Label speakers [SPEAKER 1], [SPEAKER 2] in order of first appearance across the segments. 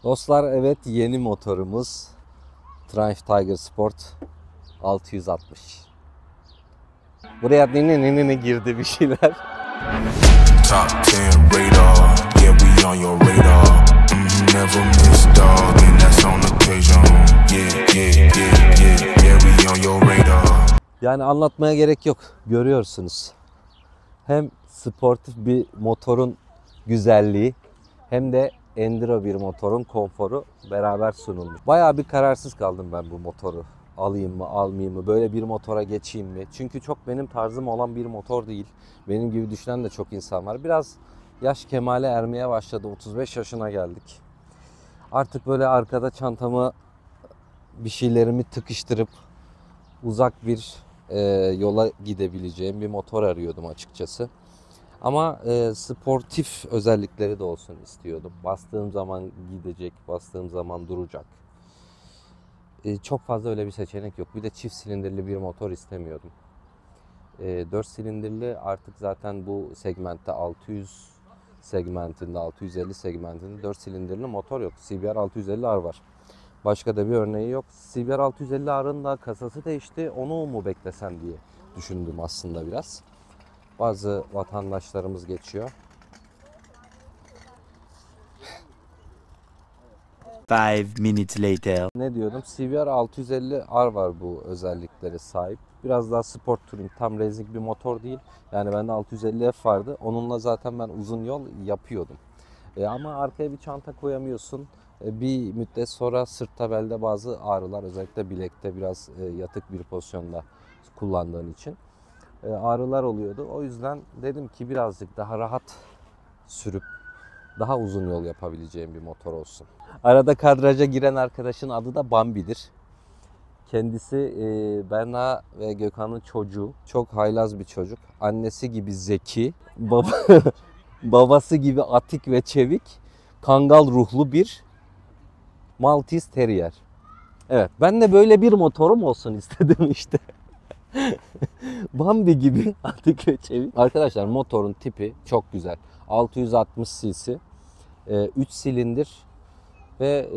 [SPEAKER 1] Dostlar, evet, yeni motorumuz Triumph Tiger Sport 660. Buraya nene girdi bir şeyler.
[SPEAKER 2] Top 10 radar, yeah we on your radar. Never miss dog, and that's on occasion. Yeah we on your radar.
[SPEAKER 1] Yani anlatmaya gerek yok. Görüyorsunuz. Hem sportif bir motorun güzelliği hem de enduro bir motorun konforu beraber sunulmuş. Bayağı bir kararsız kaldım ben bu motoru. Alayım mı, almayayım mı, böyle bir motora geçeyim mi? Çünkü çok benim tarzım olan bir motor değil. Benim gibi düşünen de çok insan var. Biraz yaş kemale ermeye başladı. 35 yaşına geldik. Artık böyle arkada çantamı, bir şeylerimi tıkıştırıp uzak bir yola gidebileceğim bir motor arıyordum açıkçası. Ama sportif özellikleri de olsun istiyordum. Bastığım zaman gidecek, bastığım zaman duracak. Çok fazla öyle bir seçenek yok. Bir de çift silindirli bir motor istemiyordum. 4 silindirli artık zaten bu segmentte 600 segmentinde, 650 segmentinde 4 silindirli motor yok. CBR 650R var. Başka da bir örneği yok. CBR 650R'ın da kasası değişti. Onu mu beklesem diye düşündüm aslında biraz. Bazı vatandaşlarımız geçiyor.
[SPEAKER 3] 5 minutes later.
[SPEAKER 1] Ne diyordum? CBR 650R var bu özelliklere sahip. Biraz daha sport touring, tam racing bir motor değil. Yani bende 650F vardı. Onunla zaten ben uzun yol yapıyordum. Ama arkaya bir çanta koyamıyorsun. Bir müddet sonra sırtta, belde bazı ağrılar, özellikle bilekte biraz yatık bir pozisyonda kullandığın için ağrılar oluyordu. O yüzden dedim ki birazcık daha rahat sürüp daha uzun yol yapabileceğim bir motor olsun. Arada kadraja giren arkadaşın adı da Bambi'dir. Kendisi Berna ve Gökhan'ın çocuğu. Çok haylaz bir çocuk. Annesi gibi zeki, babası gibi atik ve çevik, kangal ruhlu bir Maltese Terrier. Evet, ben de böyle bir motorum olsun istedim işte. Bambi gibi atik ve çevik. Arkadaşlar, motorun tipi çok güzel. 660 cc, 3 silindir ve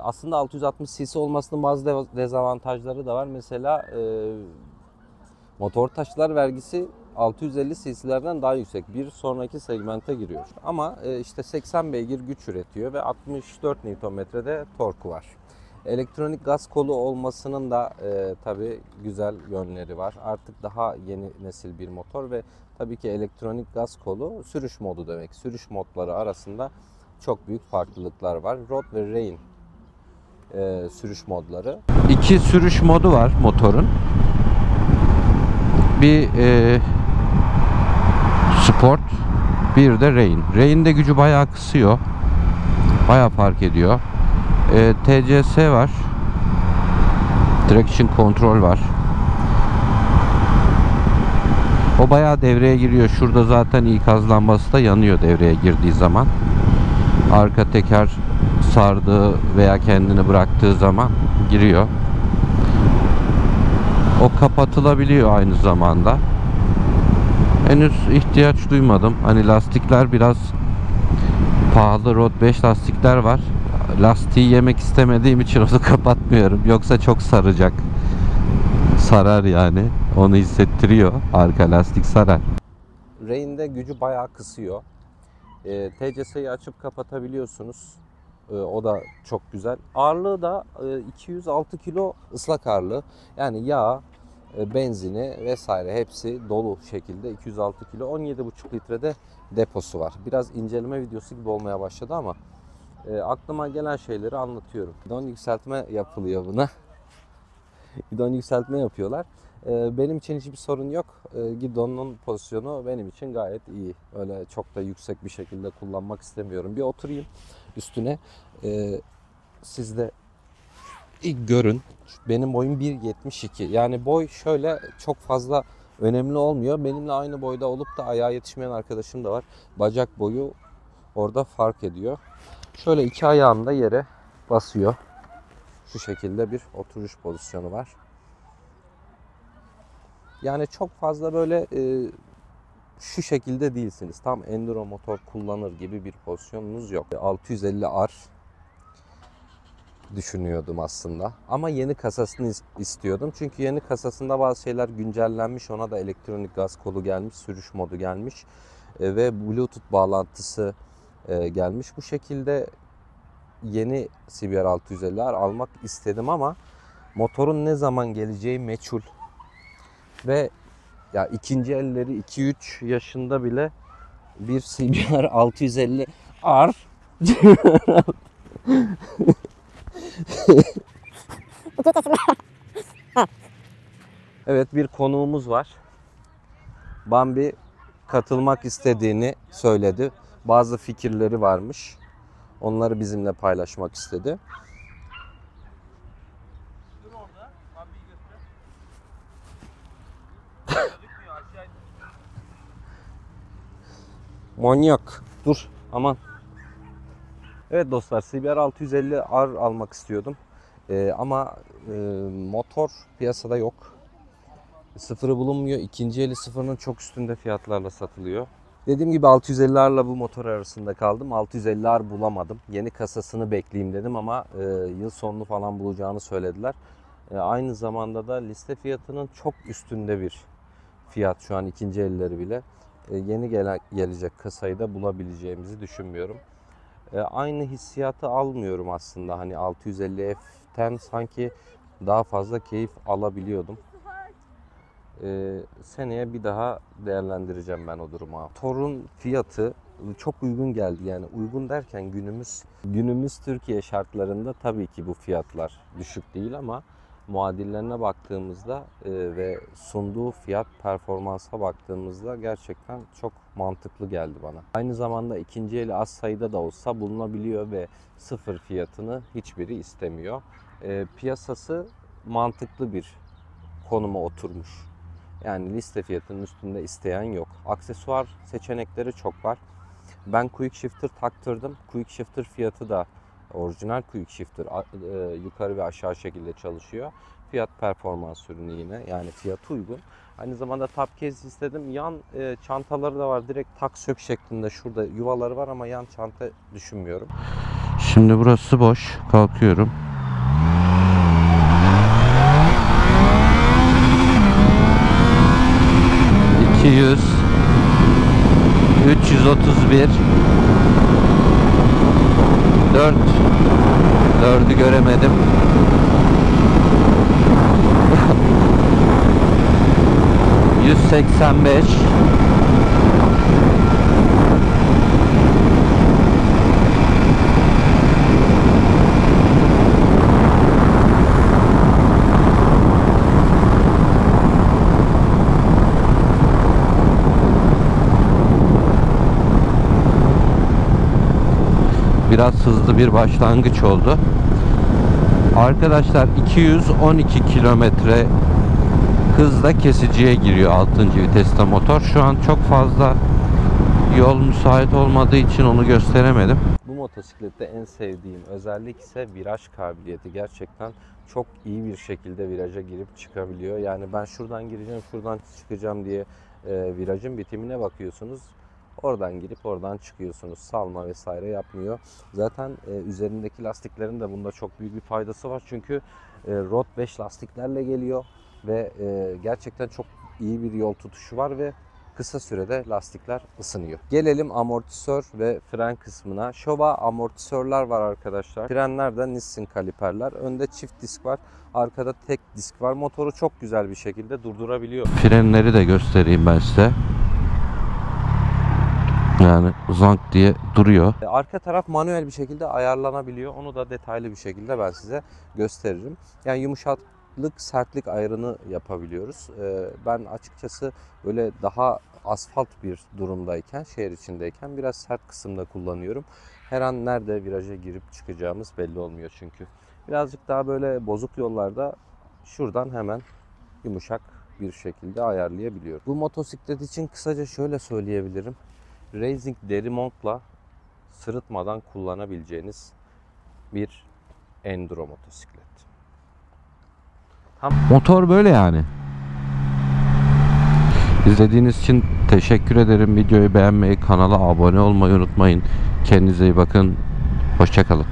[SPEAKER 1] aslında 660 cc olmasının bazı dezavantajları da var. Mesela motor taşlar vergisi 650 cc'lerden daha yüksek. Bir sonraki segmente giriyor. Ama işte 80 beygir güç üretiyor ve 64 Nm'de torku var. Elektronik gaz kolu olmasının da tabii güzel yönleri var. Artık daha yeni nesil bir motor ve tabii ki elektronik gaz kolu sürüş modu demek. Sürüş modları arasında çok büyük farklılıklar var. Road ve Rain sürüş modları. İki sürüş modu var motorun. Bir Sport, bir de Rain. Rain'de gücü bayağı kısıyor. Bayağı fark ediyor. TCS var. Traction Control var. O bayağı devreye giriyor. Şurada zaten ikaz lambası da yanıyor devreye girdiği zaman. Arka teker sardığı veya kendini bıraktığı zaman giriyor. O kapatılabiliyor aynı zamanda. Henüz ihtiyaç duymadım. Hani lastikler biraz pahalı. Road 5 lastikler var. Lastiği yemek istemediğim için onu kapatmıyorum. Yoksa çok saracak. Sarar yani. Onu hissettiriyor. Arka lastik sarar. Rain'de gücü bayağı kısıyor. TCS'yi açıp kapatabiliyorsunuz. O da çok güzel. Ağırlığı da 206 kilo ıslak ağırlığı. Yani yağ, benzini vesaire hepsi dolu şekilde 206 kilo. 17,5 litrede deposu var. Biraz inceleme videosu gibi olmaya başladı ama aklıma gelen şeyleri anlatıyorum. Gidon yükseltme yapılıyor buna. Gidon yükseltme yapıyorlar. Benim için hiçbir sorun yok. Gidonun pozisyonu benim için gayet iyi. Öyle çok da yüksek bir şekilde kullanmak istemiyorum. Bir oturayım üstüne. Siz de ilk görün. Benim boyum 1.72. Yani boy şöyle çok fazla önemli olmuyor. Benimle aynı boyda olup da ayağa yetişmeyen arkadaşım da var. Bacak boyu orada fark ediyor. Şöyle iki ayağım da yere basıyor. Şu şekilde bir oturuş pozisyonu var. Yani çok fazla böyle şu şekilde değilsiniz. Tam enduro motor kullanır gibi bir pozisyonunuz yok. 650R düşünüyordum aslında. Ama yeni kasasını istiyordum. Çünkü yeni kasasında bazı şeyler güncellenmiş. Ona da elektronik gaz kolu gelmiş, sürüş modu gelmiş ve Bluetooth bağlantısı gelmiş. Bu şekilde yeni CBR 650R almak istedim ama motorun ne zaman geleceği meçhul. Ve ya ikinci elleri 2-3 yaşında bile bir CBR 650R Evet, bir konuğumuz var. Bambi katılmak istediğini söyledi. Bazı fikirleri varmış. Onları bizimle paylaşmak istedi. Manyak. Dur. Aman. Evet dostlar, CBR 650R almak istiyordum. Ama motor piyasada yok. Sıfırı bulunmuyor. İkinci eli sıfırının çok üstünde fiyatlarla satılıyor. Dediğim gibi 650R'la bu motor arasında kaldım. 650R bulamadım. Yeni kasasını bekleyeyim dedim ama yıl sonunu falan bulacağını söylediler. Aynı zamanda da liste fiyatının çok üstünde bir fiyat şu an ikinci elleri bile. Yeni gelecek kasayı da bulabileceğimizi düşünmüyorum. Aynı hissiyatı almıyorum aslında. Hani 650F'ten sanki daha fazla keyif alabiliyordum. Seneye bir daha değerlendireceğim ben o durumu. Motorun fiyatı çok uygun geldi. Yani uygun derken günümüz Türkiye şartlarında tabii ki bu fiyatlar düşük değil ama muadillerine baktığımızda ve sunduğu fiyat performansa baktığımızda gerçekten çok mantıklı geldi bana. Aynı zamanda ikinci eli az sayıda da olsa bulunabiliyor ve sıfır fiyatını hiçbiri istemiyor. Piyasası mantıklı bir konuma oturmuş. Yani liste fiyatının üstünde isteyen yok. Aksesuar seçenekleri çok var. Ben Quick Shifter taktırdım. Quick Shifter fiyatı da orijinal Quick Shifter yukarı ve aşağı şekilde çalışıyor. Fiyat performans ürünü yine. Yani fiyatı uygun. Aynı zamanda top case istedim. Yan çantaları da var. Direkt tak sök şeklinde. Şurada yuvaları var ama yan çanta düşünmüyorum.
[SPEAKER 4] Şimdi burası boş. Kalkıyorum. ...200... ...331... ...4'ü göremedim. ...185... Biraz hızlı bir başlangıç oldu. Arkadaşlar 212 kilometre hızla kesiciye giriyor 6. viteste motor. Şu an çok fazla yol müsait olmadığı için onu gösteremedim.
[SPEAKER 1] Bu motosiklette en sevdiğim özellik ise viraj kabiliyeti. Gerçekten çok iyi bir şekilde viraja girip çıkabiliyor. Yani ben şuradan gireceğim, şuradan çıkacağım diye virajın bitimine bakıyorsunuz. Oradan girip oradan çıkıyorsunuz. Salma vesaire yapmıyor. Zaten üzerindeki lastiklerin de bunda çok büyük bir faydası var. Çünkü Road 5 lastiklerle geliyor ve gerçekten çok iyi bir yol tutuşu var ve kısa sürede lastikler ısınıyor. Gelelim amortisör ve fren kısmına. Showa amortisörler var arkadaşlar. Frenler de Nissin kaliperler. Önde çift disk var. Arkada tek disk var. Motoru çok güzel bir şekilde durdurabiliyor.
[SPEAKER 4] Frenleri de göstereyim ben size. Yani zank diye duruyor.
[SPEAKER 1] Arka taraf manuel bir şekilde ayarlanabiliyor. Onu da detaylı bir şekilde ben size gösteririm. Yani yumuşaklık, sertlik ayarını yapabiliyoruz. Ben açıkçası böyle daha asfalt bir durumdayken, şehir içindeyken biraz sert kısımda kullanıyorum. Her an nerede viraja girip çıkacağımız belli olmuyor çünkü. Birazcık daha böyle bozuk yollarda şuradan hemen yumuşak bir şekilde ayarlayabiliyorum. Bu motosiklet için kısaca şöyle söyleyebilirim. Racing deri montla sırıtmadan kullanabileceğiniz bir enduro motosiklet.
[SPEAKER 4] Motor böyle yani. İzlediğiniz için teşekkür ederim. Videoyu beğenmeyi, kanala abone olmayı unutmayın. Kendinize iyi bakın. Hoşça kalın.